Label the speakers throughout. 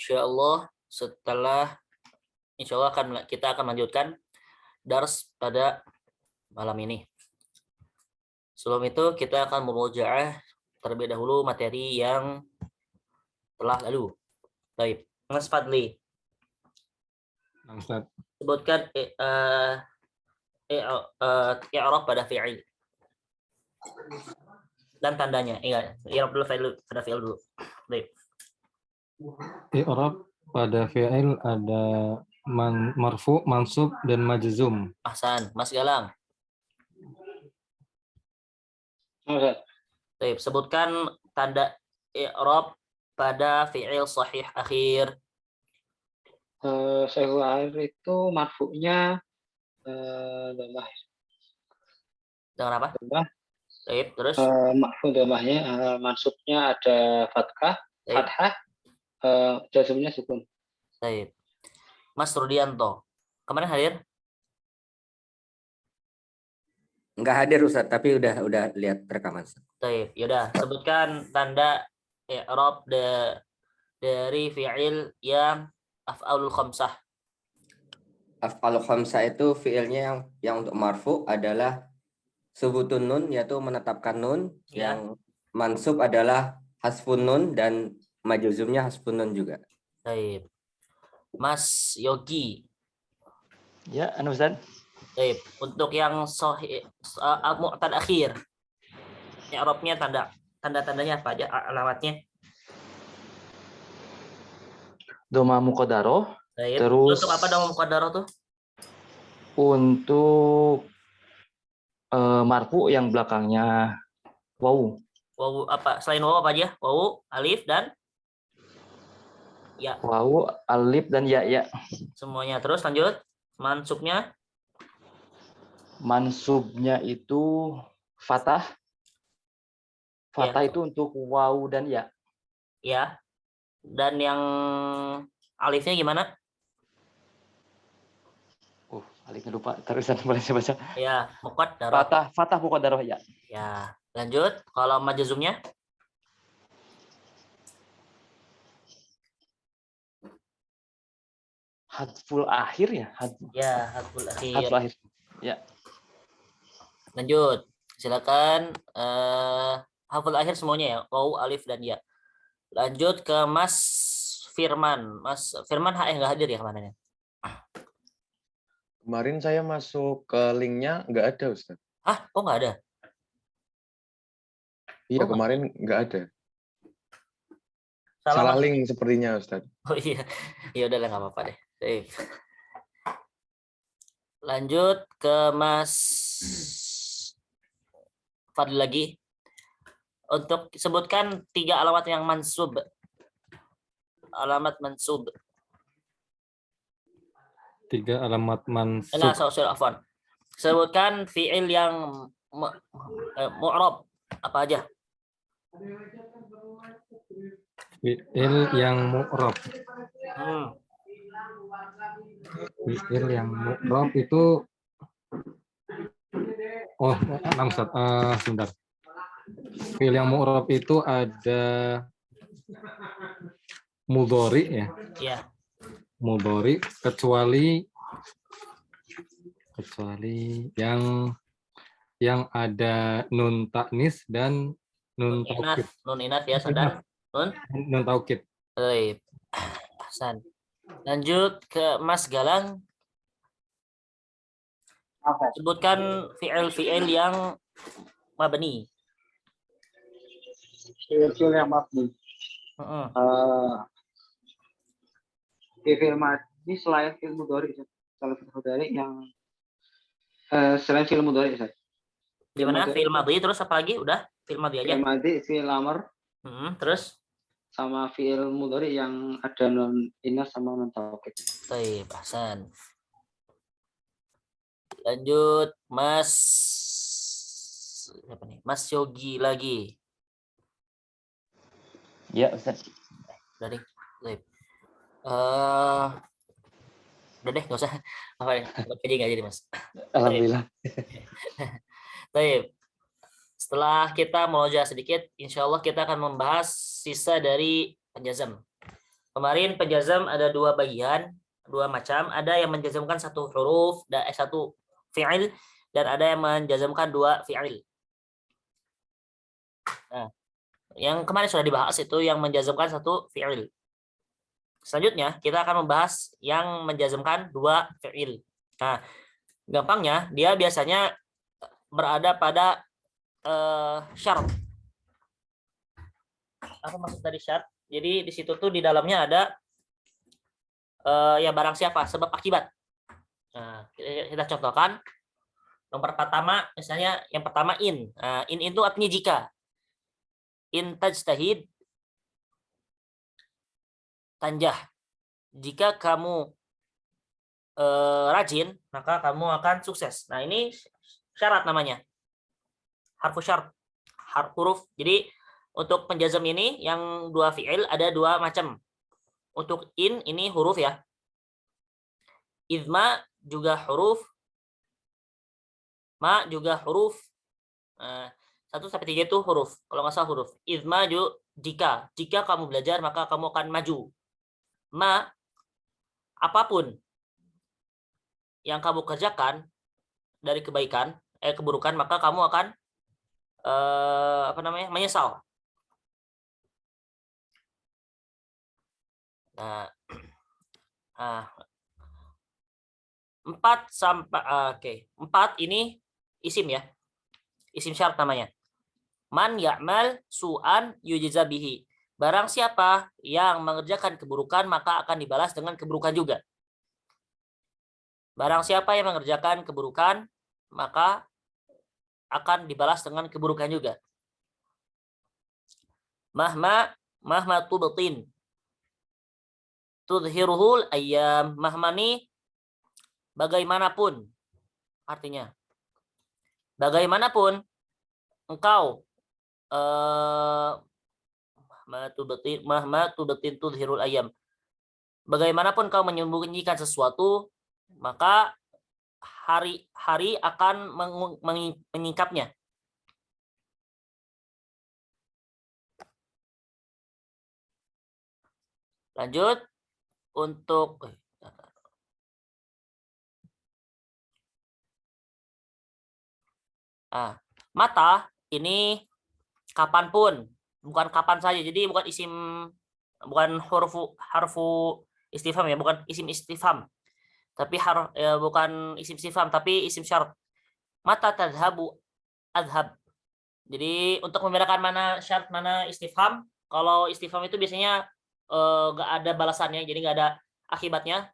Speaker 1: insyaallah setelah insyaallah kita akan melanjutkan dars pada malam ini. Sebelum itu kita akan memujaah terlebih dahulu materi yang telah lalu. Baik, Mas Fadli.
Speaker 2: Ustaz.
Speaker 1: Sebutkan i'rab pada fi'il dan tandanya. Ingat, i'rab dulu pada fi'il dulu. Baik.
Speaker 2: I'rab pada fi'il ada marfu, mansub, dan majzum.
Speaker 1: Ahsan, Mas Galang. Baik, sebutkan tanda i'rab pada fi'il sahih akhir.
Speaker 3: Sahih akhir itu marfu'nya dhammah.
Speaker 1: Dengan apa?
Speaker 3: Dhammah.
Speaker 1: Baik, terus
Speaker 3: Marfu' dhammahnya, mansubnya ada fathah, jazmnya sukun.
Speaker 1: Baik. Mas Rudianto. Kemarin hadir?
Speaker 4: Enggak hadir Ustaz, tapi udah lihat rekaman.
Speaker 1: Baik, yaudah sebutkan tanda i'rab dari fi'il yang af'alul khamsah.
Speaker 4: Af'alul khamsah itu fiilnya yang untuk marfu adalah subutun nun, yaitu menetapkan nun,
Speaker 1: Ya.
Speaker 4: yang mansub adalah hasfun nun, dan majzumnya hasfun nun juga.
Speaker 1: Baik. Mas Yogi.
Speaker 5: Ya, Ustaz.
Speaker 1: Baik, untuk yang sahih mu'tad akhir. I'rabnya tanda-tandanya apa aja alamatnya?
Speaker 5: Doma muqaddaroh.
Speaker 1: Baik.
Speaker 5: Terus
Speaker 1: Untuk apa doma muqaddaroh tuh?
Speaker 5: Untuk marfu yang belakangnya wawu.
Speaker 1: Wawu apa? Selain wawu apa aja? Wawu, alif dan ya.
Speaker 5: Wawu, alif dan ya.
Speaker 1: Semuanya. Terus lanjut. Mansubnya?
Speaker 5: Mansubnya itu fathah. Fathah
Speaker 1: Ya.
Speaker 5: itu untuk wawu dan ya.
Speaker 1: Ya. Dan yang alifnya gimana?
Speaker 5: Alifnya lupa. Terusan boleh saya baca.
Speaker 1: Ya, muqaddarah.
Speaker 5: Fathah muqaddaroh ya.
Speaker 1: Ya, lanjut. Kalau majzumnya?
Speaker 5: Hadful akhir ya?
Speaker 1: Ya, hadful akhir.
Speaker 5: Hadful akhir. Ya.
Speaker 1: Lanjut. Silakan hadful akhir semuanya ya. Wawu, alif dan ya. Lanjut ke Mas Firman. Mas Firman nggak hadir ya kemarin ya?
Speaker 6: Kemarin saya masuk ke linknya nggak ada Ustaz.
Speaker 1: Hah? Kok nggak ada?
Speaker 6: Iya, kemarin nggak ada.
Speaker 1: Salah
Speaker 6: link sepertinya Ustaz.
Speaker 1: Oh iya. Ya udah nggak apa-apa deh. Baik. Lanjut ke Mas Fadli lagi. Untuk sebutkan 3 alamat yang mansub. Alamat mansub.
Speaker 2: 3 alamat mansub.
Speaker 1: Nah, afwan. Sebutkan fi'il yang mu'rab apa aja?
Speaker 2: Fi'il yang mu'rab. Fi'il yang mu'rab itu sebentar. Fi'il yang mu'rab itu ada mudhari ya.
Speaker 1: Iya.
Speaker 2: Mudhari kecuali yang ada nun taknis dan nun taukid.
Speaker 1: Nun inat ya, sadar.
Speaker 2: Nun taukid.
Speaker 1: Baik. Hasan. Lanjut ke Mas Galang. Sebutkan fi'il yang mabni.
Speaker 3: Fi'il yang mabni. Fi'il mabni selain fi'il mudhari, kalau fi'il mudhari yang selain fi'il mudhari, Ustaz.
Speaker 1: Gimana? Fi'il madhi terus apa lagi? Udah, fi'il madhi aja.
Speaker 3: Fi'il madhi, fi'il amr.
Speaker 1: Terus
Speaker 3: sama fi'il mudhari yang ada nun inas sama nun taukid.
Speaker 1: Baik, Hasan. Lanjut Mas siapa nih? Mas Yogi lagi.
Speaker 5: Ya, Ustaz.
Speaker 1: Udah deh. Udah deh, nggak usah. Apa ya? Nggak jadi, Mas.
Speaker 5: Alhamdulillah.
Speaker 1: Baik. Setelah kita melonjak sedikit, insya Allah kita akan membahas sisa dari penjazam. Kemarin penjazam ada dua bagian, dua macam. Ada yang menjazamkan satu huruf dan satu fi'il, dan ada yang menjazamkan dua fi'il. Nah, yang kemarin sudah dibahas itu yang menjazamkan satu fi'il. Selanjutnya kita akan membahas yang menjazamkan dua fi'il. Nah, gampangnya dia biasanya berada pada syarat. Apa maksud dari syarat? Jadi di situ tuh di dalamnya ada ya barang siapa, sebab akibat. Nah, kita contohkan. Nomor pertama, misalnya yang pertama in. Nah, in itu artinya jika. In tajtahid tanjah. Jika kamu rajin, maka kamu akan sukses. Nah, ini syarat namanya. Harfu syarat. Huruf. Jadi untuk penjazam ini yang dua fi'il ada dua macam. Untuk in ini huruf ya. Idma juga huruf. Ma juga huruf. 1 sampai 3 itu huruf. Kalau nggak salah huruf. Idma juga jika kamu belajar maka kamu akan maju. Ma apapun yang kamu kerjakan dari kebaikan, keburukan, maka kamu akan menyesal. Nah, 4 sampai 4 ini isim ya. Isim syarat namanya. Man ya'mal su'an yujza bihi. Barang siapa yang mengerjakan keburukan maka akan dibalas dengan keburukan juga. Barang siapa yang mengerjakan keburukan maka akan dibalas dengan keburukan juga. Mahma tubtin tudhiruhul ayyam. Mahma ni bagaimanapun, artinya bagaimanapun engkau mahma tubtin tudhirul ayyam, bagaimanapun kau menyembunyikan sesuatu maka hari-hari akan menyingkapnya. Lanjut untuk mata ini kapanpun, bukan kapan saja. Jadi bukan isim, bukan harfu istifham ya, bukan isim istifham. Tapi bukan isim istifham, tapi isim syarat. Mata tadhabu adhab. Jadi untuk membedakan mana syarat mana istifham, kalau istifham itu biasanya nggak ada balasannya, jadi nggak ada akibatnya.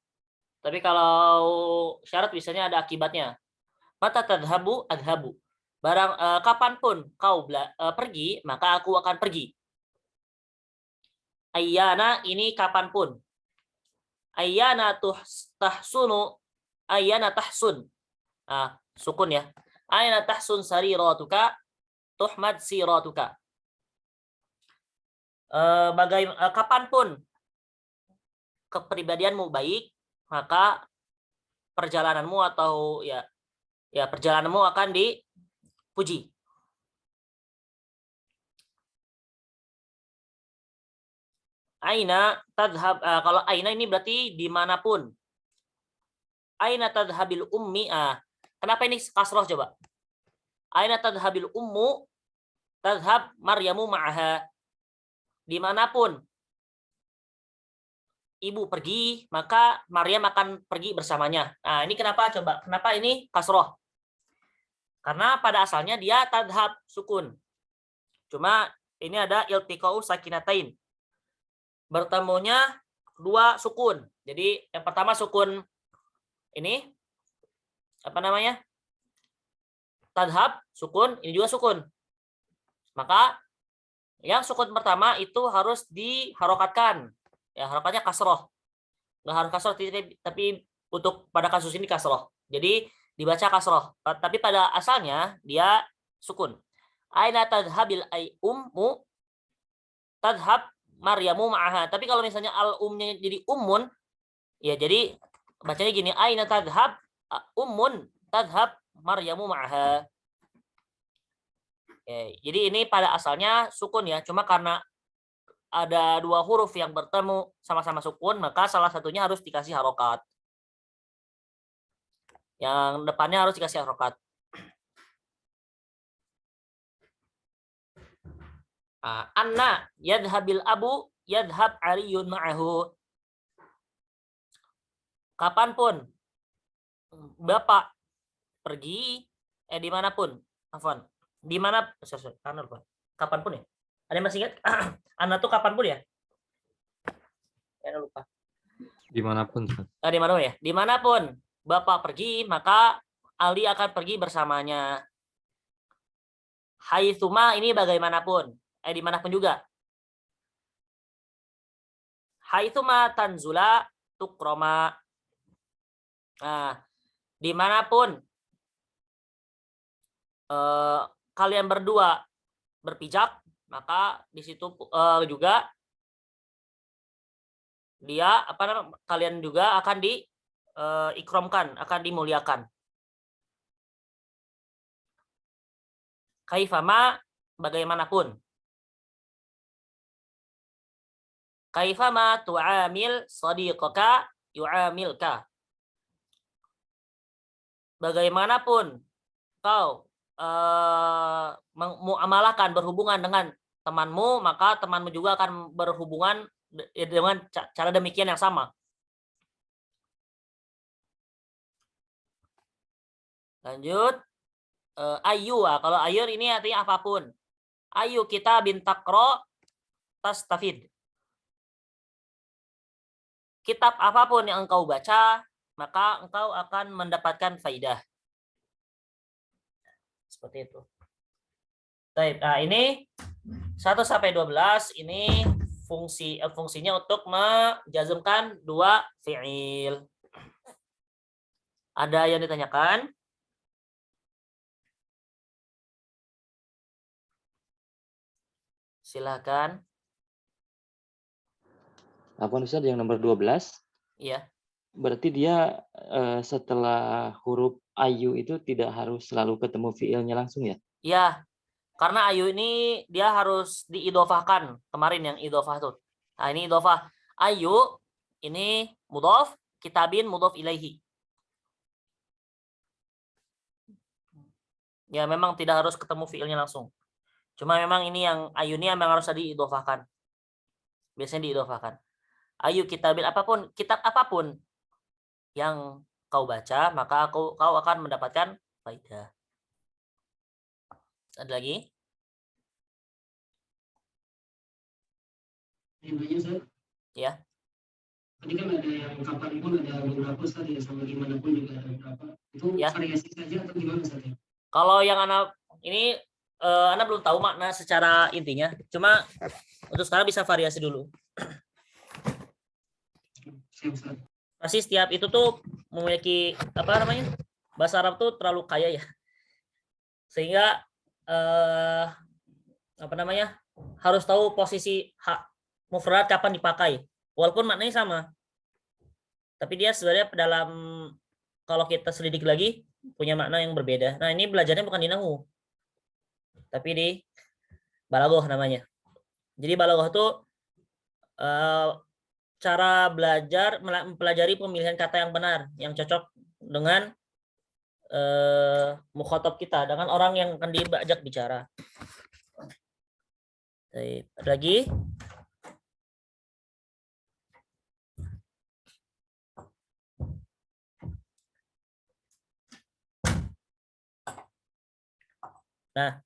Speaker 1: Tapi kalau syarat biasanya ada akibatnya. Mata tadhabu adhabu. Barang kapanpun kau pergi, maka aku akan pergi. Ayyana ini kapanpun. Ayyana tahsunu, ayyana tahsun. Sukun ya. Ayyana tahsun sariratuka, tuhmad siratuka. Kapanpun kepribadianmu baik, maka perjalananmu atau ya perjalananmu akan dipuji. Aina tadhab, kalau aina ini berarti dimanapun. Aina tadhabil ummi. Kenapa ini kasroh coba? Aina tadhabil ummu tadhab Maryamu ma'aha. Dimanapun ibu pergi, maka Maryam akan pergi bersamanya. Nah, ini kenapa coba? Kenapa ini kasroh? Karena pada asalnya dia tadhab sukun. Cuma ini ada iltiqa'u sakinatain. Bertemunya dua sukun. Jadi yang pertama sukun ini apa namanya? Tadhab sukun, ini juga sukun. Maka yang sukun pertama itu harus diharokatkan. Ya, harokatnya kasroh. Nggak harus kasroh, tapi untuk pada kasus ini kasroh. Jadi dibaca kasroh. Tapi pada asalnya dia sukun. Aina tadhabil ay ummu tadhab Maryamu ma'aha. Tapi kalau misalnya al-umnya jadi ummun, ya jadi bacanya gini, aina tadhab ummun tadhab Maryamu ma'aha. Jadi ini pada asalnya sukun ya, cuma karena ada dua huruf yang bertemu sama-sama sukun, maka salah satunya harus dikasih harokat. Yang depannya harus dikasih harokat. Anna yadhabil abu yadhab aliyun ma'ahu. Kapanpun bapak pergi, dimanapun, afwan, dimana, karena lupa, kapanpun ya. Ada yang masih ingat? Anna tuh kapanpun ya? Ya lupa.
Speaker 2: Dimanapun, Ustaz.
Speaker 1: Dimanapun ya? Dimanapun bapak pergi, maka Ali akan pergi bersamanya. Haitsuma ini bagaimanapun, dimanapun juga. Haitsuma tanzula tukroma. Nah, dimanapun kalian berdua berpijak, maka di situ juga dia kalian juga akan diikromkan, akan dimuliakan. Kaifama bagaimanapun. Kaifama tu'amil shadiqaka yu'amilka. Bagaimanapun kau muamalahkan, berhubungan dengan temanmu, maka temanmu juga akan berhubungan dengan cara demikian yang sama. Lanjut. Ayu, kalau ayu ini artinya apapun. Ayu kita bintakro tastafid. Kitab apapun yang engkau baca, maka engkau akan mendapatkan faidah. Seperti itu. Baik, nah ini 1 sampai 12 ini fungsinya untuk menjazmkan dua fi'il. Ada yang ditanyakan? Silakan.
Speaker 5: Apa Ustaz yang nomor 12?
Speaker 1: Iya.
Speaker 5: Berarti dia setelah huruf ayu itu tidak harus selalu ketemu fiilnya langsung ya?
Speaker 1: Iya. Karena ayu ini dia harus diidofahkan. Kemarin yang idofah tuh. Nah, ini idofah. Ayu ini mudhof, kitabin mudhof ilaihi. Ya memang tidak harus ketemu fiilnya langsung. Cuma memang ini yang ayu ini memang harus diidofahkan. Biasanya diidofahkan. Ayu kitabin apapun, kitab apapun yang kau baca, maka kau akan mendapatkan faidah. Ada lagi? Ya.
Speaker 7: Tadi kan ada yang kapanpun ada beberapa Ustaz ya, sama gimana pun juga ada beberapa. Itu
Speaker 1: Ya.
Speaker 7: variasi saja atau gimana Ustaz ya?
Speaker 1: Kalau yang anak ini Anda belum tahu makna secara intinya. Cuma untuk sekarang bisa variasi dulu.
Speaker 7: Siap Ustaz.
Speaker 1: Pasti setiap itu tuh memiliki bahasa Arab tuh terlalu kaya ya. Sehingga harus tahu posisi mufrad kapan dipakai. Walaupun maknanya sama. Tapi dia sebenarnya kalau kita selidik lagi punya makna yang berbeda. Nah, ini belajarnya bukan di nahwu. Tapi di balaghah namanya. Jadi balaghah itu cara belajar mempelajari pemilihan kata yang benar, yang cocok dengan mukhatab kita, dengan orang yang akan diajak bicara. Baik, ada lagi? Nah,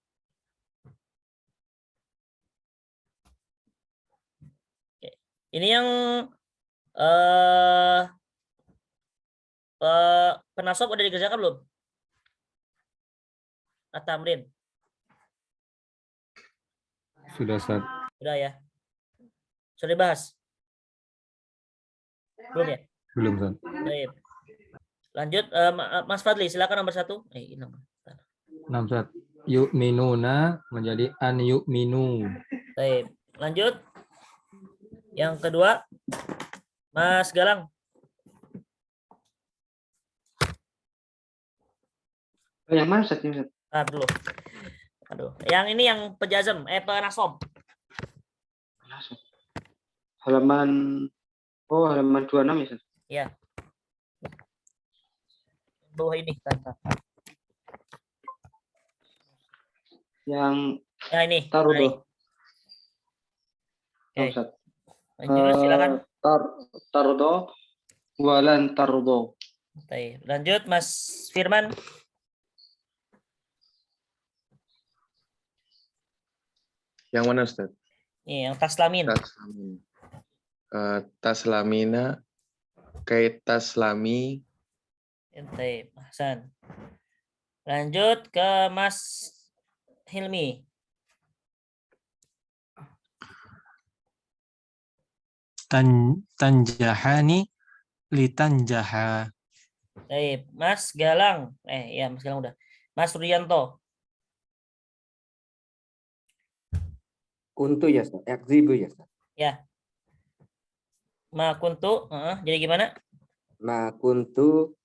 Speaker 1: ini yang penasab udah dikerjakan belum? At-tamrin.
Speaker 2: Sudah, Ustaz.
Speaker 1: Sudah ya. Sudah dibahas? Belum ya?
Speaker 2: Belum, Ustaz.
Speaker 1: Baik. Lanjut, Mas Fadli, silakan nomor 1. Nomor.
Speaker 2: 6, Ustaz. Yu'minuna menjadi an yu'minu.
Speaker 1: Baik. Lanjut. Yang kedua, Mas Galang.
Speaker 3: Yang mana Ustaz?
Speaker 1: Dulu. Aduh. Yang ini yang penjazm, penasob.
Speaker 3: halaman halaman 26 ya, Ustaz?
Speaker 1: Ya. Bawah ini kan.
Speaker 3: Yang
Speaker 1: Ya ini.
Speaker 3: tarudo.
Speaker 1: Oke.
Speaker 3: Ustaz.
Speaker 1: Lanjut silakan.
Speaker 3: Tarudo walan tarudo.
Speaker 1: Baik. Lanjut Mas Firman.
Speaker 6: Yang mana Ustaz?
Speaker 1: Nih, yang taslamin.
Speaker 6: Taslamin. Taslamina, kait taslami.
Speaker 1: Baik, Hasan. Lanjut ke Mas Hilmi.
Speaker 2: Tanjahani litanjaha.
Speaker 1: Baik, Mas Galang. Ya Mas Galang udah. Mas Rianto.
Speaker 4: Kuntu ya Ustaz. Yakzibu ya Ustaz.
Speaker 1: Ya. Ma kuntu, jadi gimana?
Speaker 4: Ma kuntu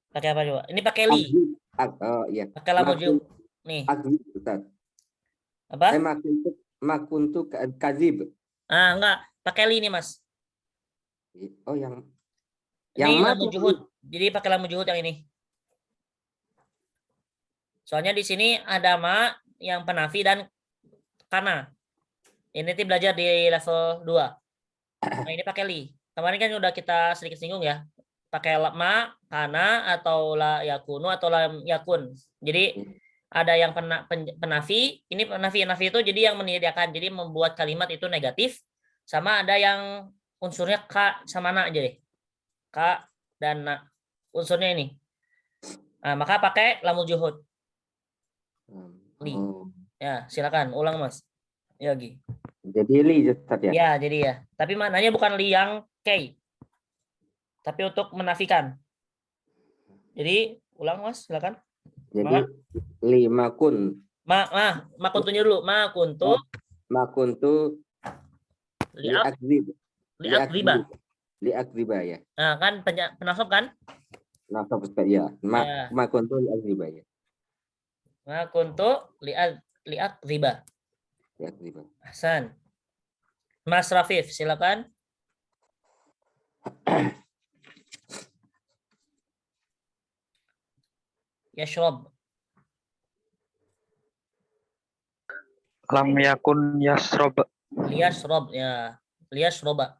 Speaker 1: Pakai apa coba? Ini pakai li.
Speaker 4: Oh iya.
Speaker 1: Pakai lamu jauh. Nih,
Speaker 4: Akzib Ustaz.
Speaker 1: apa?
Speaker 4: Ma kuntu kadzib.
Speaker 1: Enggak, pakai li nih, Mas.
Speaker 4: Oh yang
Speaker 1: Ini
Speaker 4: ma
Speaker 1: lamu juhud. Jadi pakai lamu juhud yang ini. Soalnya di sini ada ma yang penafi dan kana. Ini nanti belajar di level 2. Nah, ini pakai li. Kemarin kan udah kita sedikit singgung ya. Pakai ma, kana, atau la yakunu, atau la yakun. Jadi ada yang penafi. Ini penafi itu jadi yang menyediakan. Jadi membuat kalimat itu negatif. Sama ada yang unsurnya ka sama na aja deh. Ka dan na. Unsurnya ini. Nah, maka pakai lamul juhud. Li. Ya, silakan ulang Mas. Ya, Gi.
Speaker 4: Jadi li Ustaz ya.
Speaker 1: Ya, jadi ya. Tapi maknanya bukan li yang kei. Tapi untuk menafikan. Jadi ulang Mas, silakan.
Speaker 4: Jadi lima kun.
Speaker 1: Ma kuntunya dulu. Ma kuntu li'akziba.
Speaker 4: Li'akziba ya.
Speaker 1: Nah, kan penasab kan?
Speaker 4: Nasab Ustaz ya. Ma kuntu li'akziba ya.
Speaker 1: Ma kuntu li'akziba.
Speaker 4: Li'akziba.
Speaker 1: Hasan. Mas Rafif, silakan. Yashrob.
Speaker 3: Lam yakun yasrob.
Speaker 1: Liyashrob ya. Liyashroba.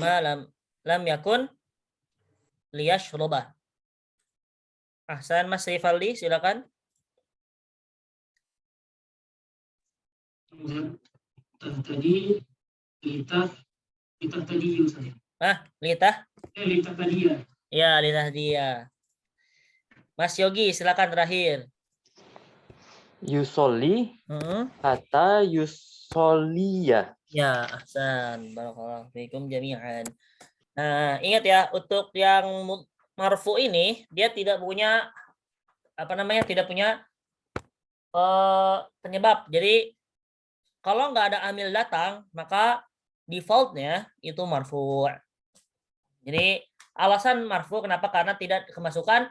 Speaker 1: Ma lam yakun liyashroba. Ahsan Mas Rifaldi, silakan.
Speaker 7: Tadi kita tadi Ustaz.
Speaker 1: Litah.
Speaker 7: Kita tadi ya.
Speaker 1: Ya, litah dia. Mas Yogi, silakan terakhir.
Speaker 5: Yusoli kata yusolia.
Speaker 1: Ya, ahsan. Barakallahu fiikum jami'an. Nah, ingat ya, untuk yang marfu ini dia tidak punya tidak punya penyebab. Jadi kalau nggak ada amil datang, maka defaultnya itu marfu. Jadi alasan marfu kenapa? Karena tidak kemasukan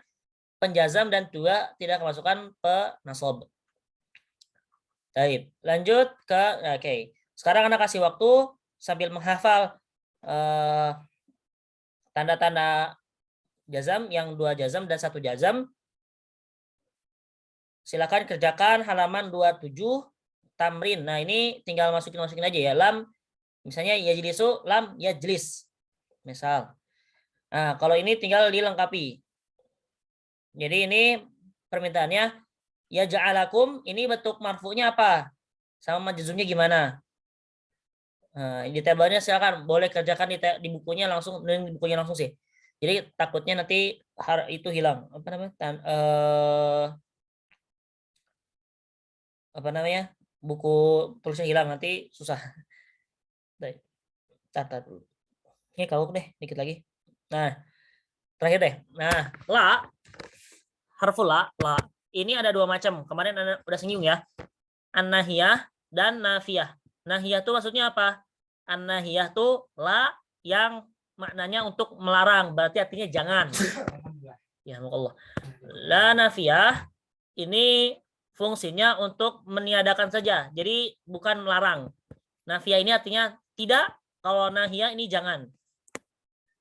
Speaker 1: penjazam dan juga tidak kemasukan penasab. Baik, lanjut ke oke. Sekarang Anda kasih waktu sambil menghafal tanda-tanda jazam yang 2 jazam dan 1 jazam. Silakan kerjakan halaman 27 tamrin. Nah, ini tinggal masukin aja ya. Lam misalnya yajlisu, lam yajlis. Misal. Nah, kalau ini tinggal dilengkapi. Jadi ini permintaannya ya ja'alakum, ini bentuk marfu'nya apa? Sama majzumnya gimana? Nah, di tabelnya silakan boleh kerjakan di bukunya langsung sih. Jadi takutnya nanti itu hilang. Apa namanya? Buku tulisnya hilang, nanti susah. Catat dulu. Ini kau deh dikit lagi. Nah, terakhir deh. Nah, la harful la. Ini ada 2 macam. Kemarin Anda udah singgung ya. An-nahiyah dan nafiyah. Nahiyah itu maksudnya apa? An-nahiyah itu la yang maknanya untuk melarang, berarti artinya jangan. Ya Allah. La nafiyah ini fungsinya untuk meniadakan saja. Jadi bukan melarang. Nafiyah ini artinya tidak, kalau nahiyah ini jangan.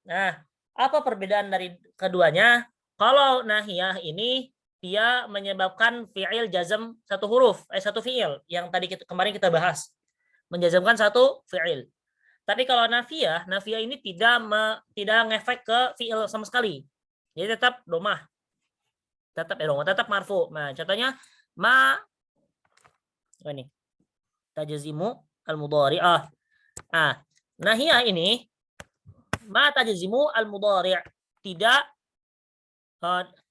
Speaker 1: Nah, apa perbedaan dari keduanya? Kalau nahiyah ini dia menyebabkan fi'il jazm satu huruf, satu fi'il yang tadi kemarin kita bahas. Menjazmkan satu fi'il. Tapi kalau nafiyah ini tidak ngefek ke fi'il sama sekali. Jadi tetap domah. Tetap marfu. Nah, contohnya ma ini tajzimu al-mudhari'ah. Nahiyah ini ma tajzimu al-mudhari', tidak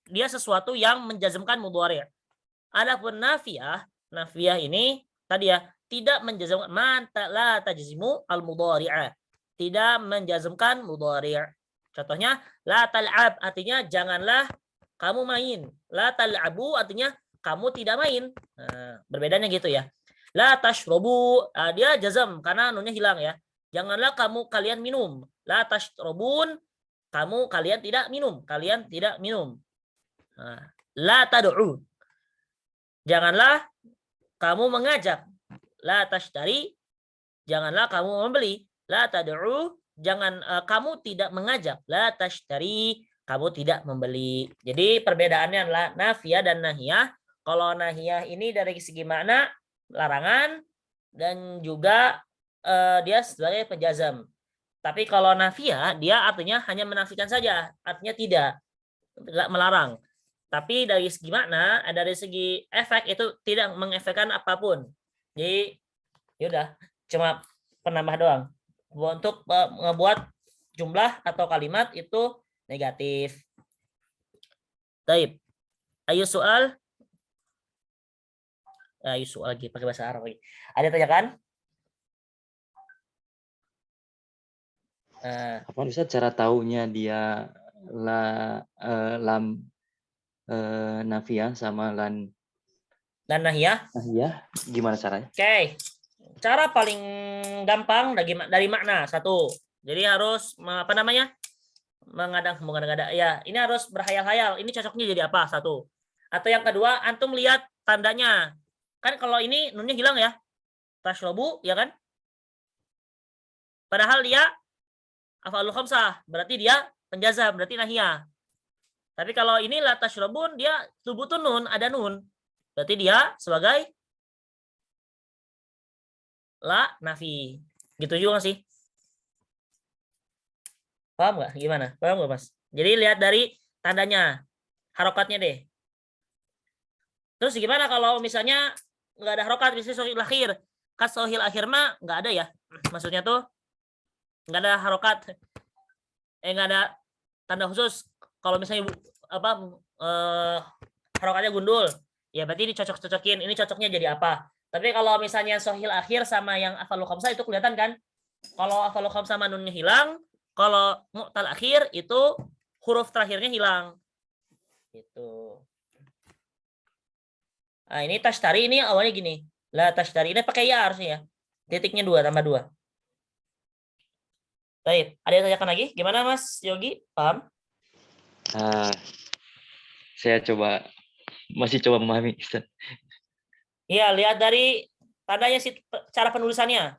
Speaker 1: dia sesuatu yang menjazmkan mudhari'. Adapun nafiyah ini tadi ya tidak menjazmkan, ma la tajzimu al-mudhari'a, tidak menjazmkan mudhari'. Contohnya la tal'ab artinya janganlah kamu main. La tal'abu artinya kamu tidak main. Nah, berbedanya gitu ya. La tashrobu, dia jazm karena nunnya hilang ya. Janganlah kalian minum. La tashrobun, kalian tidak minum. Kalian tidak minum. Nah, la tad'u, janganlah kamu mengajak. La tashtari, janganlah kamu membeli. La tad'u, kamu tidak mengajak. La tashtari, kamu tidak membeli. Jadi perbedaannya adalah nafiyah dan nahiyah. Kalau nahiyah ini dari segi makna larangan dan juga dia sebagai penjazam. Tapi kalau nafiyah dia artinya hanya menafikan saja, artinya tidak melarang. Tapi dari segi makna, dari segi efek itu tidak mengefekkan apapun. Jadi yaudah, cuma penambah doang. Untuk membuat jumlah atau kalimat itu negatif. Baik. Ayo soal. Ayo soal lagi pakai bahasa Arab lagi. Ada tanyakan?
Speaker 5: Apa Ustaz cara taunya dia lam nafiyah sama lan
Speaker 1: nahiyah?
Speaker 5: Gimana caranya?
Speaker 1: Oke. Cara paling gampang dari makna satu. Jadi harus mengadang-adang ya, ini harus berhayal-hayal. Ini cocoknya jadi apa? Satu. Atau yang kedua, antum lihat tandanya. Kan kalau ini nunnya hilang ya. Tashrobu, ya kan? Padahal dia af'alul khamsah, berarti dia penjazam, berarti nahiyah. Tapi kalau ini la tashrobun, dia subutun nun, ada nun. Berarti dia sebagai la nafi. Gitu juga sih. Paham nggak? Gimana? Paham nggak, Mas? Jadi lihat dari tandanya, harokatnya deh. Terus gimana kalau misalnya nggak ada harokat, misalnya sohil akhir. Kan sohil akhir mah nggak ada ya. Maksudnya tuh nggak ada harokat. Nggak ada tanda khusus. Kalau misalnya harokatnya gundul, ya berarti dicocok-cocokin. Ini cocoknya jadi apa? Tapi kalau misalnya sohil akhir sama yang af'alul khamsah itu kelihatan kan? Kalau af'alul khamsah sama nunnya hilang, kalau mu'tal akhir itu huruf terakhirnya hilang. Gitu. Nah, ini tashtari ini awalnya gini. La tashtari ini pakai ya harusnya ya. Titiknya 2 tambah 2. Baik, ada yang tanyakan lagi? Gimana Mas Yogi? Paham?
Speaker 5: Saya masih coba memahami.
Speaker 1: Iya, lihat dari tandanya cara penulisannya.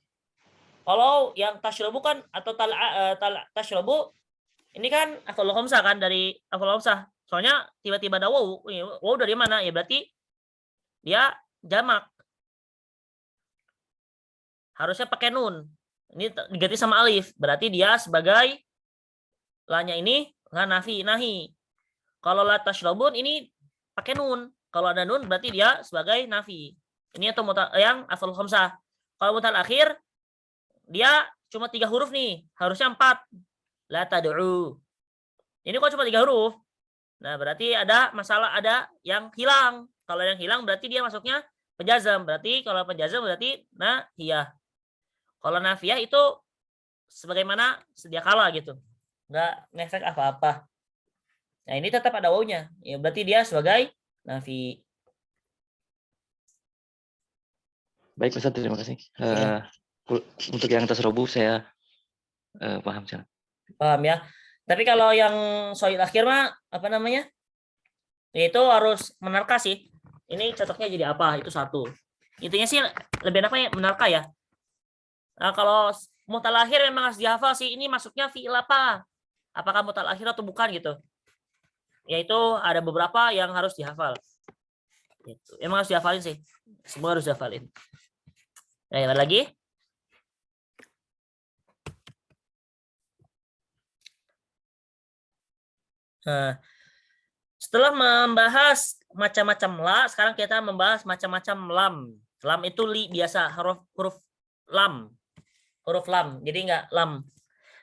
Speaker 1: Kalau yang tashrobu kan atau tashrobu ini kan af'alul khamsah kan, dari af'alul khamsah. Soalnya tiba-tiba ada waw. Waw dari mana? Ya berarti dia jamak. Harusnya pakai nun. Ini diganti sama alif. Berarti dia sebagai la-nya ini la nahi. Kalau la tashrobun ini pakai nun. Kalau ada nun berarti dia sebagai nafi. Ini atau yang af'alul khamsah. Kalau mutal akhir dia cuma 3 huruf nih. Harusnya 4. La tad'u. Ini kok cuma 3 huruf. Nah, berarti ada masalah, ada yang hilang. Kalau yang hilang berarti dia masuknya penjazam. Berarti kalau penjazam berarti nahiyah. Kalau nafiyah itu sebagaimana sedia kala gitu. Nggak ngefek apa-apa. Nah, ini tetap ada wawunya. Ya, berarti dia sebagai nafi.
Speaker 5: Baik Ustaz, terima kasih. Untuk yang tasrobu saya paham sih.
Speaker 1: Paham ya. Tapi kalau yang soil akhir mah apa namanya? Itu harus menerka sih. Ini cocoknya jadi apa? Itu satu. Intinya sih lebih enaknya menarka ya. Nah, kalau mutalakhir memang harus dihafal sih. Ini masuknya fi'il apa? Apakah mutalakhir atau bukan gitu? Yaitu ada beberapa yang harus dihafal. Gitu. Emang harus dihafalin sih. Semua harus dihafalin. Nah, ada lagi? Nah, setelah membahas macam-macam la, sekarang kita membahas macam-macam lam. Lam itu li biasa, huruf lam. Huruf lam, jadi enggak lam.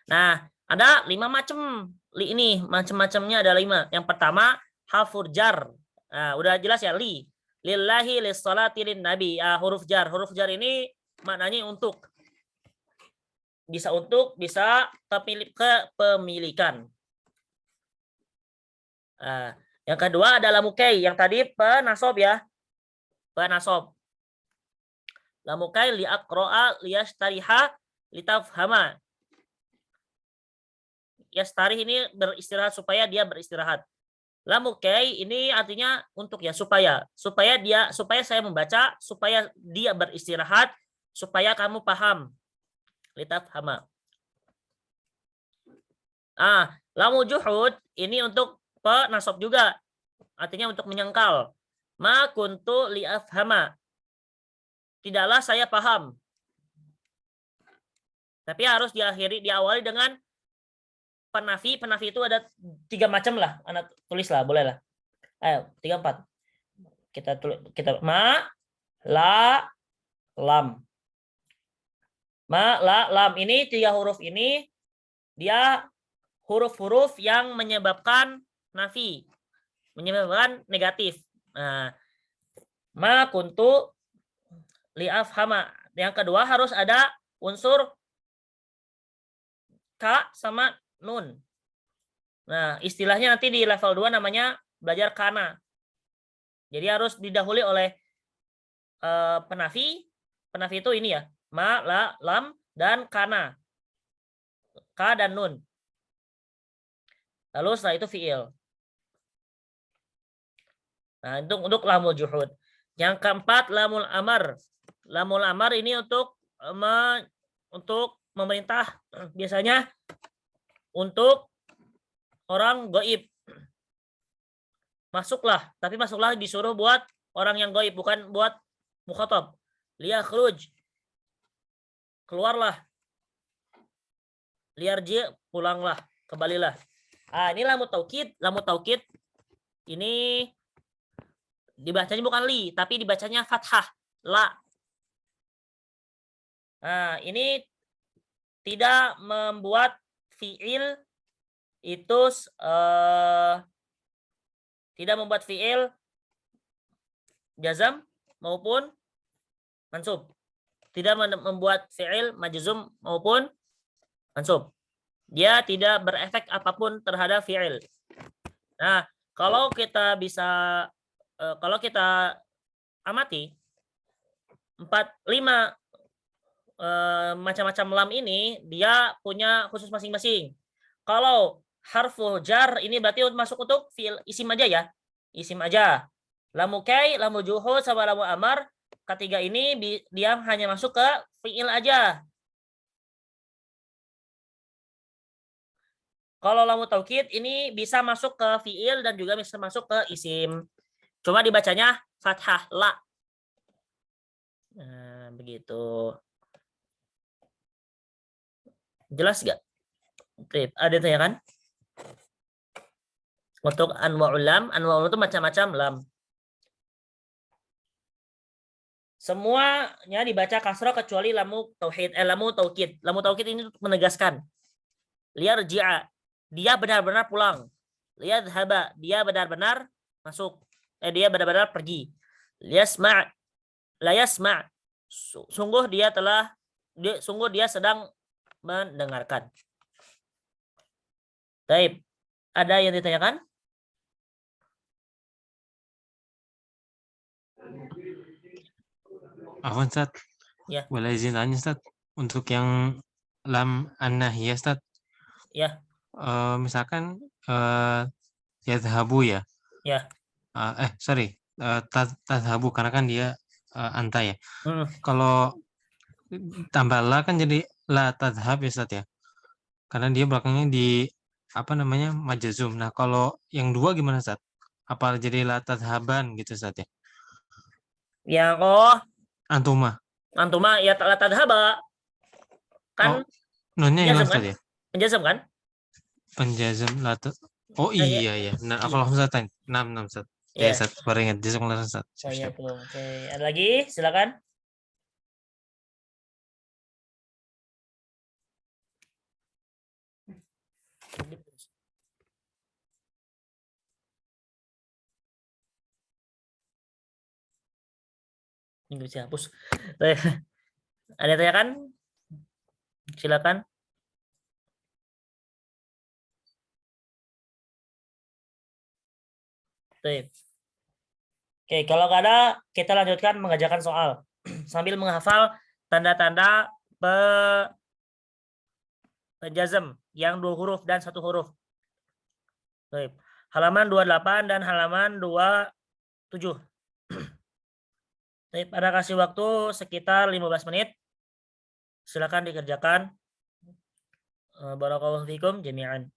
Speaker 1: Nah, ada 5 macam li ini, macam-macamnya ada 5. Yang pertama, harfur jar. Nah, udah jelas ya, li. Lillahi lissalati lin nabi. Huruf jar. Huruf jar ini maknanya untuk. Bisa untuk, bisa kepemilikan. Yang kedua adalah mukai. Yang tadi penasob ya. Penasob. Lamukai liaqro'a liyashtariha litafhama. Yastarih ini beristirahat supaya dia beristirahat. Lamukai ini artinya untuk ya supaya saya membaca, supaya dia beristirahat, supaya kamu paham. Litafhama. Lamu juhud ini untuk penasob juga. Artinya untuk menyangkal. Ma kuntu liafhama. Tidaklah saya paham. Tapi harus diawali dengan penafi. Penafi itu ada 3 macam lah. Anak tulis lah, boleh lah. Ayo, 3, 4. Kita tulis, ma, la, lam. Ma, la, lam. Ini 3 huruf ini dia huruf-huruf yang menyebabkan nafi, menyebabkan negatif. Nah, ma kuntu liafhama. Yang kedua harus ada unsur ka sama nun. Nah, istilahnya nanti di level 2 namanya belajar kana. Jadi harus didahului oleh penafi. Penafi itu ini ya, ma, la, lam, dan kana. Ka dan nun. Lalu setelah itu fi'il. Nah, untuk lamul juhud. Yang keempat lamul amar. Lamul amar ini untuk memerintah, biasanya untuk orang gaib. Masuklah, tapi masuklah disuruh buat orang yang gaib, bukan buat mukhatab. Liyakhruj. Keluarlah. Liyarji, pulanglah, kembalilah. Ini lamu taukid. Lamu taukid ini dibacanya bukan li, tapi dibacanya fathah, la. Ini tidak membuat fiil itu tidak membuat fiil jazam maupun mansub. Tidak membuat fiil majzum maupun mansub. Dia tidak berefek apapun terhadap fiil. Nah, kalau kita amati 4-5 macam-macam lam ini dia punya khusus masing-masing. Kalau harfu jar ini berarti masuk untuk fiil isim aja ya. Isim aja. Lamu kai, lamu juhud sama lamu amar, ketiga ini dia hanya masuk ke fiil aja. Kalau lamu taukid ini bisa masuk ke fiil dan juga bisa masuk ke isim. Cuma dibacanya fathah la. Nah, begitu. Jelas gak? Ada tanya kan? Untuk anwa'ul lam itu macam-macam lam. Semuanya dibaca kasrah kecuali lamu tauhid, lamu taukid. Lamu taukid ini menegaskan. Liyarji'a, dia benar-benar pulang. Liyadhhaba, dia benar-benar masuk. Dia benar-benar pergi. Liyasma', la yasma', sungguh dia sedang mendengarkan. Baik, ada yang ditanyakan?
Speaker 2: Afwan, Ustaz.
Speaker 1: Ya.
Speaker 2: Boleh izin tanya, Ustaz? Untuk yang lam an-nahiyah, Ustaz.
Speaker 1: Ya.
Speaker 2: Misalkan yadhabu ya.
Speaker 1: Ya.
Speaker 2: tadhabu karena kan dia anta ya.
Speaker 1: Hmm.
Speaker 2: Kalau tambah la kan jadi la tadhab ya Ustaz ya. Karena dia belakangnya di apa namanya majazum. Nah, kalau yang dua gimana Ustaz? Apa jadi la tadhaban gitu Ustaz ya?
Speaker 1: Yang
Speaker 2: Antuma.
Speaker 1: antuma ya la tadhaba. Kan
Speaker 2: Nunnya hilang
Speaker 1: penjazam kan?
Speaker 2: Ustaz ya?
Speaker 1: Penjazam kan?
Speaker 2: Penjazam la oh
Speaker 1: Nah, ya.
Speaker 2: iya ya. Nah,
Speaker 1: Iya.
Speaker 2: kalau Ustaz 6 Ustaz. Ya
Speaker 1: Ya.
Speaker 2: Ustaz, baru ingat. Jazakumullah Ustaz.
Speaker 1: Oh, iya, tuh. Oke, ada lagi? Silakan. Ini bisa hapus. Ada tanya kan? Silakan. Oke, kalau nggak ada, kita lanjutkan mengerjakan soal sambil menghafal tanda-tanda penjazam yang 2 huruf dan 1 huruf. Baik. Halaman 28 dan halaman 27. Baik, pada kasih waktu sekitar 15 menit. Silakan dikerjakan. Barakallahu fikum jami'an.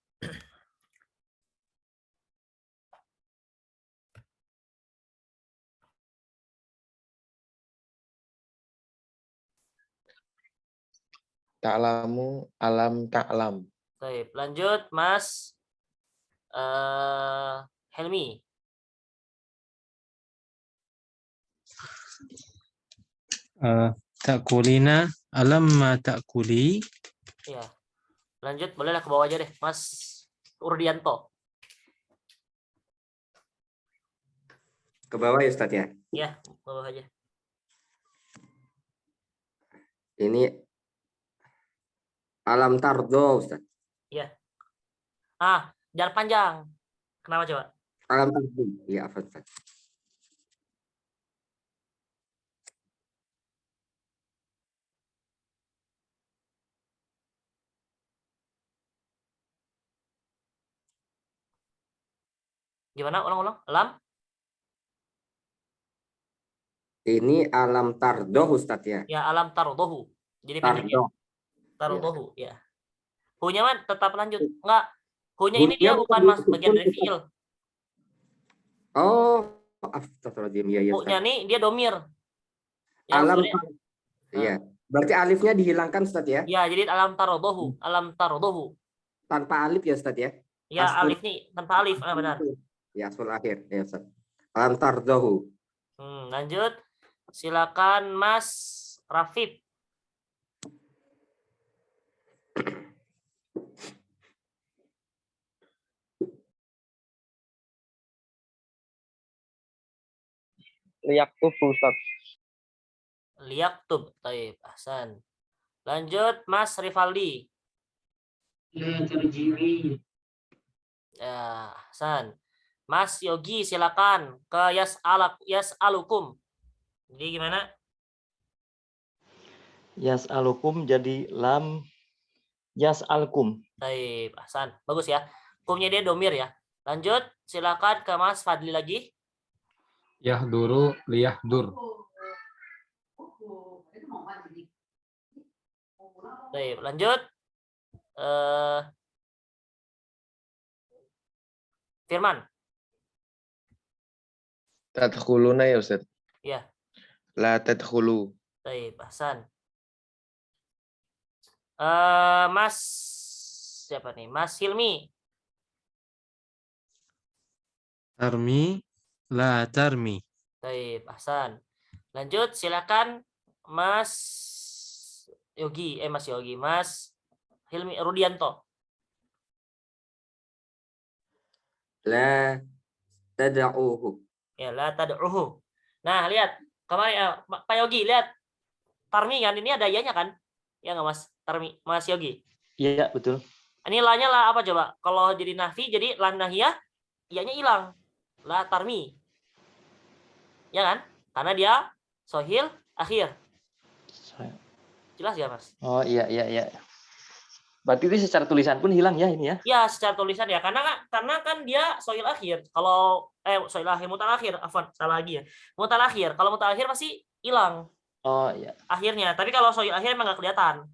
Speaker 6: Ta'lamu alam ta'lam.
Speaker 1: Baik, lanjut Mas Helmi.
Speaker 2: Ta'kulina alam ma ta'kuli.
Speaker 1: Ya. Lanjut, bolehlah ke bawah aja deh, Mas Urdianto.
Speaker 4: Ke bawah ya Ustaz ya.
Speaker 1: Ya, ke bawah aja.
Speaker 4: Ini alam tardo Ustaz.
Speaker 1: Ya. Jangan panjang. Kenapa coba?
Speaker 4: Alam tardo. Iya, apa Ustaz?
Speaker 1: Gimana? Ulang-ulang. Lam?
Speaker 4: Ini alam tardo Ustaz ya.
Speaker 1: Ya, alam tarodohu. Jadi pendeknya.
Speaker 4: Tardo.
Speaker 1: Tarodohu, ya. Hu-nya man tetap lanjut. Enggak. Hu-nya ini
Speaker 4: Hu-nya
Speaker 1: dia bukan
Speaker 4: bukan
Speaker 1: mas bagian dari
Speaker 4: Ustaz.
Speaker 1: fiil.
Speaker 4: Oh, astagfirullahaladzim. Iya, iya
Speaker 1: Hu-nya
Speaker 4: Ustaz.
Speaker 1: nih dia domir. Yang
Speaker 4: Alam
Speaker 1: sebenarnya-
Speaker 4: Iya. Berarti alifnya dihilangkan Ustaz ya.
Speaker 1: Ya, jadi alam tarodohu. Alam tarodohu.
Speaker 4: Tanpa alif ya Ustaz ya.
Speaker 1: Ya,
Speaker 4: Asful-
Speaker 1: alif nih tanpa alif. Benar.
Speaker 4: Ya, asful akhir ya Ustaz. Alam tardohu.
Speaker 1: Lanjut. Silakan Mas Rafif.
Speaker 3: Liyaktubu Ustaz.
Speaker 1: Liyaktub. Taib. Ahsan. Lanjut Mas Rivaldi.
Speaker 7: La tarji'i.
Speaker 1: Ya, Ahsan. Mas Yogi silakan ke yas'alukum. Jadi gimana?
Speaker 5: Yas'alukum jadi lam yas'alkum.
Speaker 1: Taib. Ahsan. Bagus ya. Kumnya dia domir ya. Lanjut. Silakan ke Mas Fadli lagi.
Speaker 2: Yahduru liyahdur.
Speaker 1: Taib. Lanjut. Firman.
Speaker 6: Tadkhuluna ya Ustaz.
Speaker 1: Ya.
Speaker 6: La tadkhulu.
Speaker 1: Taib. Ahsan. Mas siapa nih? Mas Hilmi.
Speaker 2: Tarmi la tarmi.
Speaker 1: Taib. Ahsan. Lanjut. Silakan Mas Yogi. Mas Yogi. Mas Hilmi Rudianto.
Speaker 4: La tad'uhu.
Speaker 1: Ya, la tad'uhu. Nah, lihat. Kemarin Pak Yogi, lihat. Tarmi kan ini ada ianya kan? Ya nggak Mas? Tarmi, Mas Yogi.
Speaker 5: Iya, betul.
Speaker 1: Ini la-nya la apa coba? Kalau jadi nafi jadi la nahiyah, ianya hilang. La tarmi. Ya kan? Karena dia sohil akhir. Jelas ya, Mas?
Speaker 5: Oh, iya. Berarti itu secara tulisan pun hilang ya ini ya?
Speaker 1: Ya, secara tulisan ya, karena kan dia soil akhir. Kalau soil akhir mutal akhir, afwan, salah lagi ya. Mutal akhir. Kalau mutal akhir pasti hilang
Speaker 5: Oh iya.
Speaker 1: akhirnya. Tapi kalau soil akhir emang nggak kelihatan.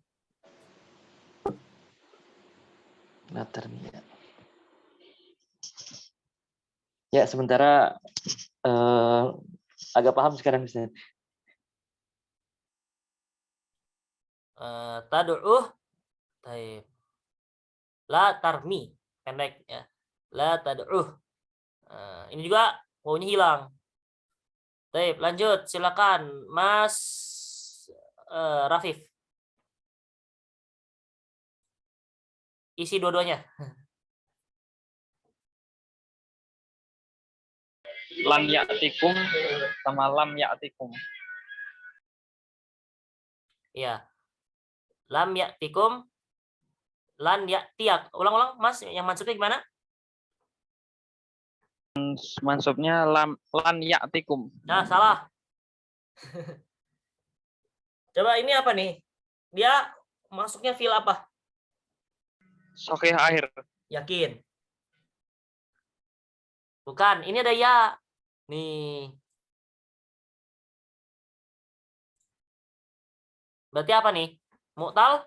Speaker 5: Latar nih ya. Ya, sementara agak paham sekarang Ustaz.
Speaker 1: Tad'uh, taib. La tarmi, pendek ya. La tad'uh. Ini juga wawunya hilang. Taib, lanjut silakan Mas Rafif. Isi dua-duanya.
Speaker 8: Lam ya'tikum sama lam ya'tikum.
Speaker 1: Ya. Lam ya'tikum, lan ya'tiyak. Ulang-ulang Mas, yang maksudnya gimana?
Speaker 8: Mansubnya lan ya'tikum.
Speaker 1: Nah, salah. Coba ini apa nih? Dia masuknya fil apa?
Speaker 8: Sokeh akhir.
Speaker 1: Yakin? Bukan, ini ada ya. Nih. Berarti apa nih? Mu'tal?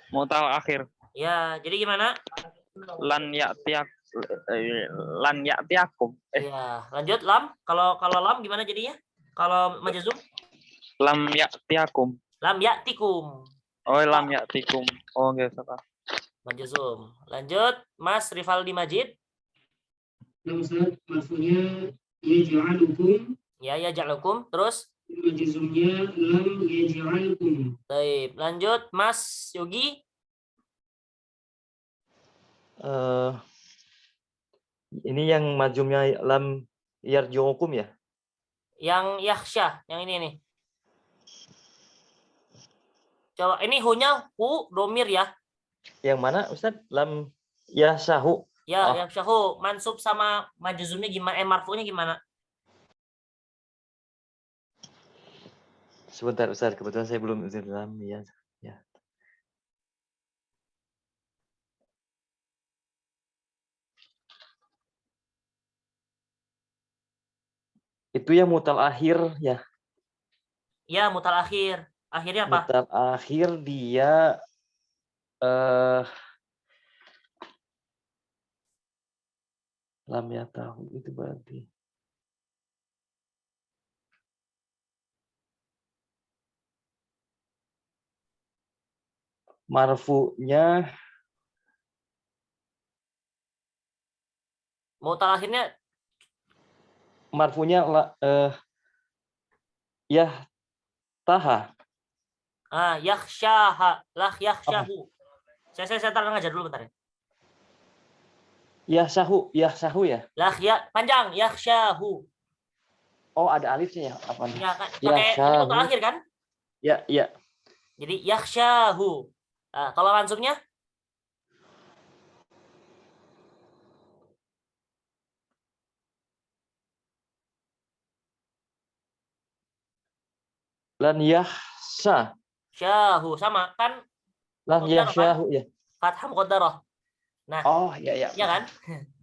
Speaker 8: Mutal akhir.
Speaker 1: Ya, jadi gimana?
Speaker 8: Lan ya'tiakum.
Speaker 1: Ya, lanjut lam. Kalau lam gimana jadinya? Kalau majazum?
Speaker 8: Lam ya'tiakum.
Speaker 1: Lam ya'tikum.
Speaker 8: Oh, lam ya'tikum. Oh, enggak salah.
Speaker 1: Majazum. Lanjut, Mas Rivaldi Majid.
Speaker 7: Nah, Ustaz, marfu'nya yaj'alukum,
Speaker 1: Ya, ya ja'lukum. Terus?
Speaker 7: majzumnya lam yaj'alkum.
Speaker 1: Baik, lanjut Mas Yogi.
Speaker 5: Ini yang majumnya lam yarju'ukum ya?
Speaker 1: Yang yakhsha, yang ini nih. Coba ini hunya hu domir ya.
Speaker 5: Yang mana Ustaz? Lam yasahu.
Speaker 1: Ya,
Speaker 5: Oh.
Speaker 1: yang syahu mansub sama majzumnya gimana? Marfu'nya gimana?
Speaker 5: Sebentar Ustaz, kebetulan saya belum lam ya. Ya. Itu yang mutal akhir ya.
Speaker 1: Ya, mutal akhir. Akhirnya apa?
Speaker 5: Mutal akhir dia lam ya tahu itu berarti. Marfu'nya
Speaker 1: Mutal akhirnya
Speaker 5: ya taha.
Speaker 1: yakhshaha, lah yakhshahu. Saya taruh aja dulu bentar ya.
Speaker 5: Ya sahu ya.
Speaker 1: Lah ya panjang yakhshahu.
Speaker 5: Oh, ada alifnya ya apa nih?
Speaker 1: Ya kan
Speaker 5: Ya,
Speaker 1: pakai ini
Speaker 5: syahu.
Speaker 1: mutal akhir kan?
Speaker 5: Ya, ya.
Speaker 1: Jadi yakhshahu. Nah, kalau mansubnya
Speaker 5: Lan yahsa.
Speaker 1: syahu sama kan
Speaker 5: Lan
Speaker 1: Muqaddarah,
Speaker 5: yahsyahu ya.
Speaker 1: fathah muqaddarah. Nah,
Speaker 5: Oh, ya ya.
Speaker 1: ya kan?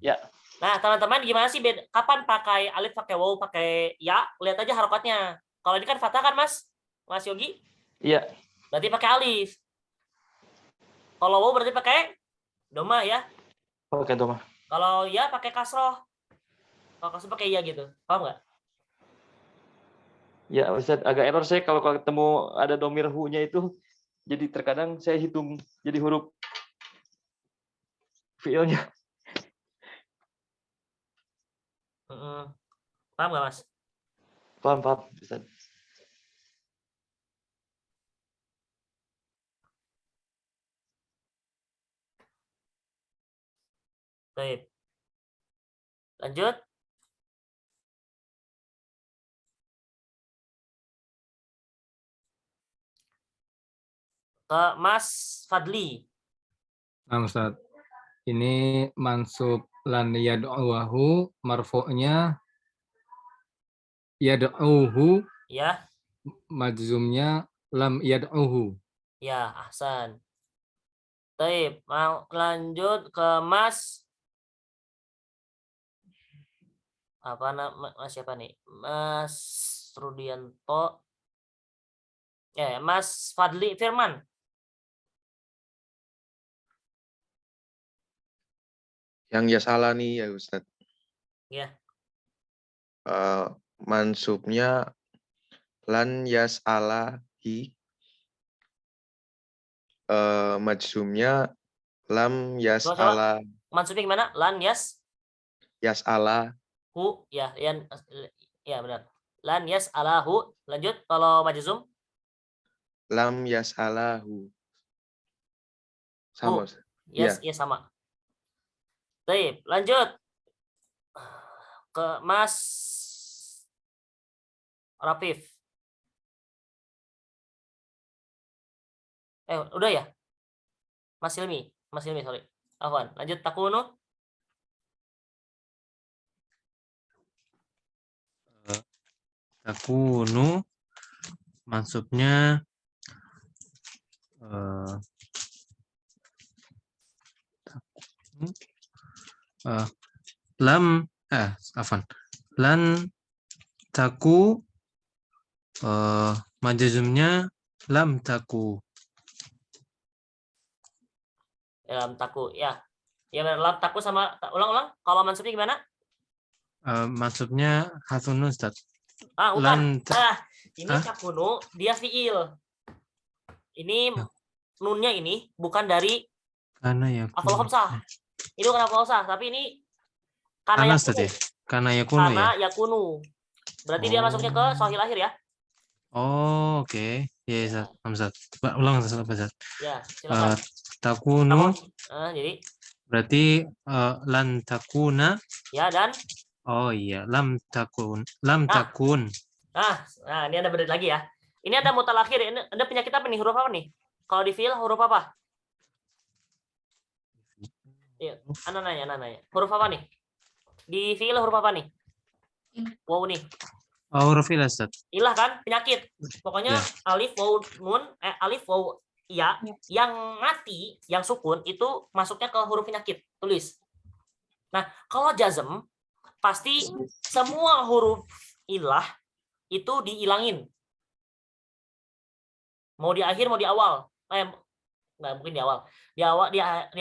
Speaker 5: Ya.
Speaker 1: Nah, teman-teman gimana sih kapan pakai alif, pakai waw, pakai ya? Lihat aja harokatnya. Kalau ini kan fathah kan, Mas? Mas Yogi?
Speaker 5: Iya.
Speaker 1: Berarti pakai alif. Kalau waw berarti pakai doma ya.
Speaker 5: Oke, Doma.
Speaker 1: Kalau ya pakai kasroh. Kalau kasroh pakai ya gitu. Paham nggak?
Speaker 5: Ya, Ustaz, agak error saya kalau ketemu ada domir hu-nya itu. Jadi terkadang saya hitung jadi huruf fiilnya.
Speaker 1: Paham nggak, Mas?
Speaker 5: Paham, Ustaz.
Speaker 1: Baik. Lanjut. Ke Mas Fadli.
Speaker 9: Nah, Ustaz. Ini mansub lan yad'uhu, marfu'nya yad'uhu,
Speaker 1: Ya,
Speaker 9: majzumnya lam yad'uhu.
Speaker 1: ya, ahsan. Taib, mau lanjut ke Mas apa nama Mas siapa nih? Mas Rudianto. Mas Fadli Firman.
Speaker 6: Yang ya salah nih ya Ustaz.
Speaker 1: Ya.
Speaker 6: Mansubnya lan yas'alahi. Majzumnya lam
Speaker 1: Coba.
Speaker 6: yas'ala
Speaker 1: Maksudnya gimana? Lan
Speaker 6: yas'ala
Speaker 1: hu ya ya benar. Lan alahu. Lanjut kalau majzum
Speaker 6: lam yas'alahu. Sama Ustaz.
Speaker 1: ya sama. Taib, lanjut ke Mas Rafif. Udah ya? Mas Hilmi, sorry. Afwan, lanjut takunu.
Speaker 2: Takunu maksudnya afwan. Lan taku majazumnya lam taku.
Speaker 1: Lam taku ya. Ya benar, lam taku sama ulang-ulang. Kalau mansubnya gimana?
Speaker 2: Maksudnya harfun nun, Ustaz.
Speaker 1: Bukan. Ini takunu dia fiil. Ini nunnya ini bukan dari
Speaker 2: karena ya
Speaker 1: afal khamsah. Ini bukan afal khamsah, tapi ini
Speaker 2: karena Ustaz ya. Karena yakunu ya.
Speaker 1: Yakunu. Berarti dia masuknya ke sahih lahir ya.
Speaker 2: Oh, oke. Ya, Ustaz. Ustaz. Ulang Ustaz.
Speaker 1: Ya, silakan.
Speaker 2: Takunu.
Speaker 1: Jadi
Speaker 2: berarti lan takuna.
Speaker 1: Ya, dan
Speaker 2: oh iya, lam takun.
Speaker 1: Nah, ini ada berdiri lagi ya. Ini ada mutalakhir. Ini ada penyakit apa nih? Huruf apa nih? Kalau di fiil huruf apa? Iya, anak nanya. Huruf apa nih? Di fiil huruf apa nih? Wow nih.
Speaker 2: Oh, huruf ilah, Ustaz.
Speaker 1: Ilah kan penyakit. Pokoknya alif waw nun alif waw ya yang mati, yang sukun itu masuknya ke huruf penyakit. Tulis. Nah, kalau jazm pasti semua huruf ilah itu diilangin. Mau di akhir mau di awal. Nggak mungkin di awal. Di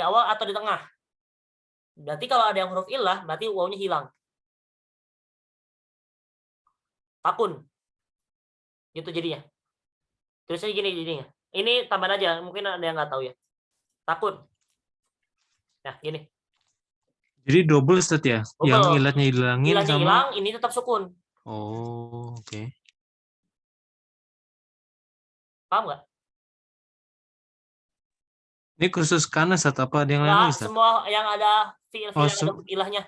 Speaker 1: awal atau di tengah. Berarti kalau ada yang huruf ilah berarti wawnya hilang. Takun. Gitu jadinya. Tulisnya gini jadinya. Ini tambahan aja, mungkin ada yang nggak tahu ya. Takun. Nah, gini.
Speaker 2: Jadi double Ustaz ya?
Speaker 1: Double.
Speaker 2: Yang ilatnya hilangin
Speaker 1: Ilahnya
Speaker 2: sama
Speaker 1: hilang, ini tetap sukun.
Speaker 2: Oh, oke.
Speaker 1: Paham nggak?
Speaker 2: Ini khusus karena Ustaz apa ada yang lain Ustaz?
Speaker 1: Semua yang ada fiil yang ada ilahnya.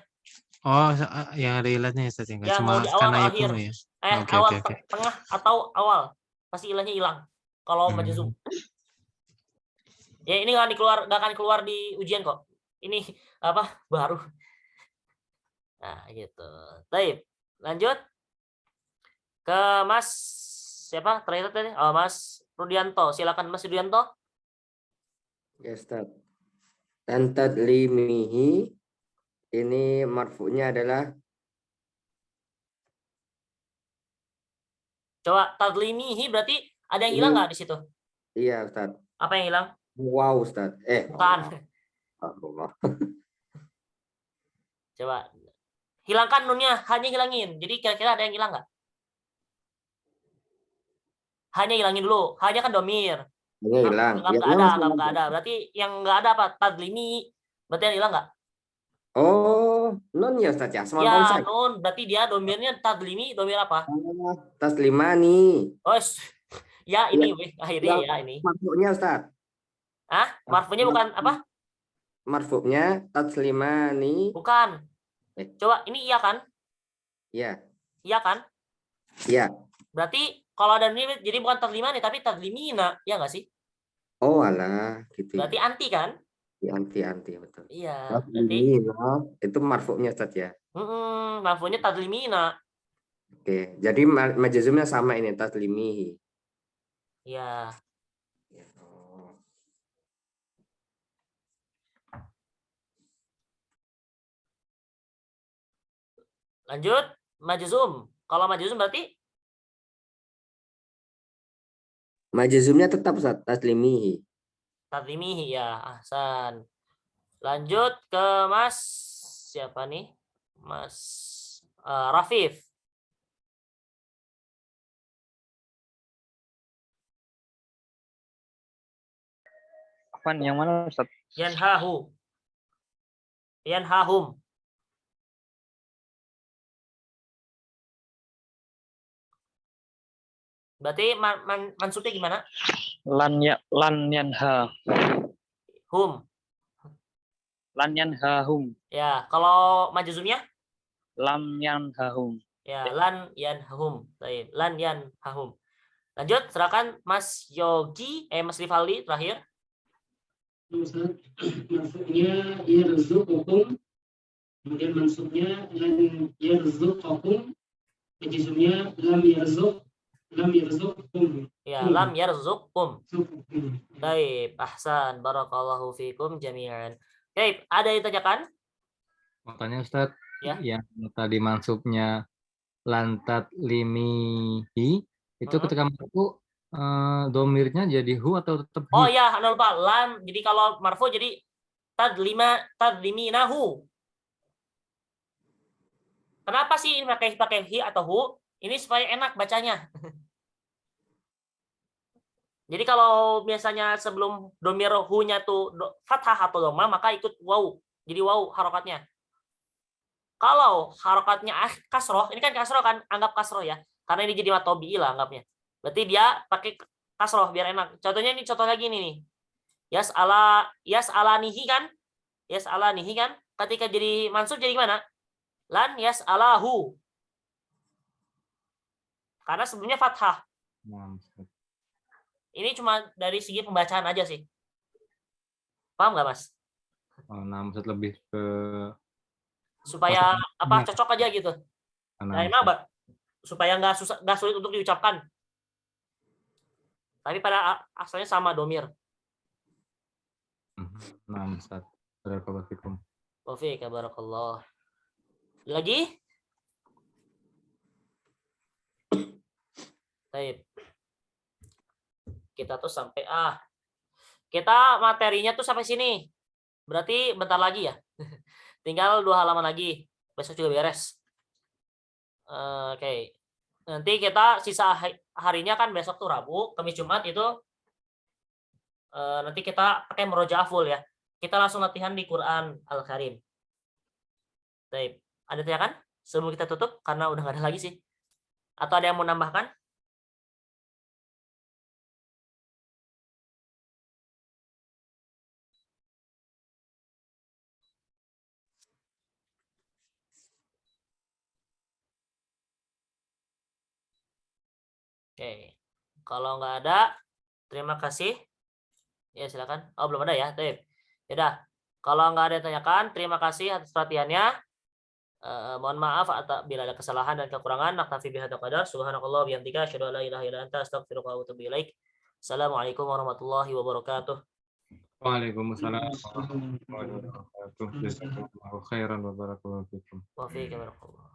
Speaker 2: Oh, yang ada ilatnya Ustaz ya, nggak cuma karena yakunu ya.
Speaker 1: Awal, tengah atau awal pasti ilahnya hilang kalau majzum. Ya ini nggak akan keluar di ujian kok. Ini apa baru. Nah gitu. Baik, lanjut ke Mas siapa terakhir tadi? Mas Rudianto. Silakan Mas Rudianto.
Speaker 4: Ya Ustaz. Dan tadlimihi ini marfu'nya adalah
Speaker 1: coba tadlimihi berarti ada yang hilang nggak di situ?
Speaker 4: Iya Ustaz.
Speaker 1: Apa yang hilang?
Speaker 4: Wow Ustaz.
Speaker 1: Bukan.
Speaker 4: Allah.
Speaker 1: Coba hilangkan nunnya, hanya hilangin. Jadi kira-kira ada yang hilang nggak? Hanya hilangin dulu. Hanya kan domir.
Speaker 4: Hanya hilang.
Speaker 1: Nggak ada. Berarti yang nggak ada apa? Tadlimi. Berarti yang hilang nggak?
Speaker 4: Oh, nun ya Ustaz ya.
Speaker 1: Ya, nun. Berarti dia domirnya tadlimi. Domir apa?
Speaker 4: Taslimani.
Speaker 1: Oh, ya ini akhirnya ya ini.
Speaker 4: Marfu'nya Ustaz.
Speaker 1: Marfu'nya bukan apa?
Speaker 4: Marfu'nya taslimani.
Speaker 1: Bukan. Coba ini iya kan?
Speaker 4: Iya.
Speaker 1: Iya kan?
Speaker 4: Iya.
Speaker 1: Berarti kalau ada ini jadi bukan tadlimani tapi tadlimina, ya nggak sih?
Speaker 4: Oh alah, gitu.
Speaker 1: Berarti anti kan?
Speaker 4: Anti betul.
Speaker 1: Iya.
Speaker 4: Berarti itu marfu'nya Ustaz ya.
Speaker 1: Marfu'nya tadlimina.
Speaker 4: Oke, jadi majazumnya sama ini tadlimihi.
Speaker 1: Iya. Lanjut, majzum. Kalau majzum berarti
Speaker 4: Majzumnya tetap Ustaz, taslimihi.
Speaker 1: tadlimihi ya, ahsan. Lanjut ke Mas siapa nih? Mas Rafif.
Speaker 8: Apaan yang mana Ustaz?
Speaker 1: Yanhahu. Yanhahum. Berarti mansubnya gimana?
Speaker 8: Lan yanha.
Speaker 1: Hum.
Speaker 8: Lan yanhahum.
Speaker 1: Ya, kalau majzumnya?
Speaker 8: Lam yanhahum.
Speaker 1: Ya, lan yanhahum. Baik, lan yanhahum. Lanjut, silakan Mas Yogi, Mas Rivaldi terakhir.
Speaker 7: Ustaz, marfu'nya yarzuqukum, kemudian mansubnya lan yarzuqakum, majzumnya lam yarzuqkum.
Speaker 1: Ya, lam yarzuqkum. Baik, ahsan, barakallahu fikum jami'an. Baik, ada yang ditanyakan?
Speaker 9: Makanya Ustadz,
Speaker 1: Ya.
Speaker 9: yang tadi mansubnya lantat limihi, itu ketika marfu domirnya jadi hu atau tetap hi?
Speaker 1: Oh ya, anda lupa lam. Jadi kalau marfu jadi tadliminahu. Kenapa sih ini pakai hi atau hu? Ini supaya enak bacanya. Jadi kalau biasanya sebelum domir hu-nya tuh fathah atau dhamma, maka ikut waw. Jadi waw harokatnya. Kalau harokatnya kasroh, ini kan kasroh kan, anggap kasroh ya. Karena ini jadi matobi lah anggapnya. Berarti dia pakai kasroh biar enak. Contohnya ini contoh lagi nih. Yas'alanihi kan? Yas'alanihi kan? Ketika jadi mansub jadi gimana? Lan yas'alahu. Karena sebelumnya fathah. Ini cuma dari segi pembacaan aja sih. Paham nggak, Mas?
Speaker 9: Oh, nah, maksud lebih ke
Speaker 1: Supaya apa cocok aja gitu. Nah, emang supaya nggak sulit untuk diucapkan. Tapi pada asalnya sama domir.
Speaker 9: Nah, Ustaz. Barakallahu
Speaker 1: Wafik, barakallah. Lagi? Baik. Kita tuh sampai kita materinya tuh sampai sini. Berarti bentar lagi ya. Tinggal 2 halaman lagi. Besok juga beres. Oke. Nanti kita sisa harinya kan besok tuh Rabu, Kamis, Jumat itu nanti kita pakai murojaah full ya. Kita langsung latihan di Quran Al-Karim. Baik. Ada tanyakan sebelum kita tutup karena udah nggak ada lagi sih. Atau ada yang mau nambahkan? Oke, kalau nggak ada, terima kasih. Ya silakan. Oh belum ada ya, Tip. Yaudah, kalau nggak ada yang tanyakan, terima kasih atas perhatiannya. Mohon maaf bila ada kesalahan dan kekurangan. Naktafi bihadza qadar. Subhanakallah bihamdika asyhadu an la ilaha illa anta astaghfiruka wa atubu ilaik. Assalamualaikum warahmatullahi wabarakatuh.
Speaker 9: Waalaikumsalam warahmatullahi wabarakatuh. Jazakumullahu khairan wa barakallahu fikum.
Speaker 1: Wa fiikum barakallah.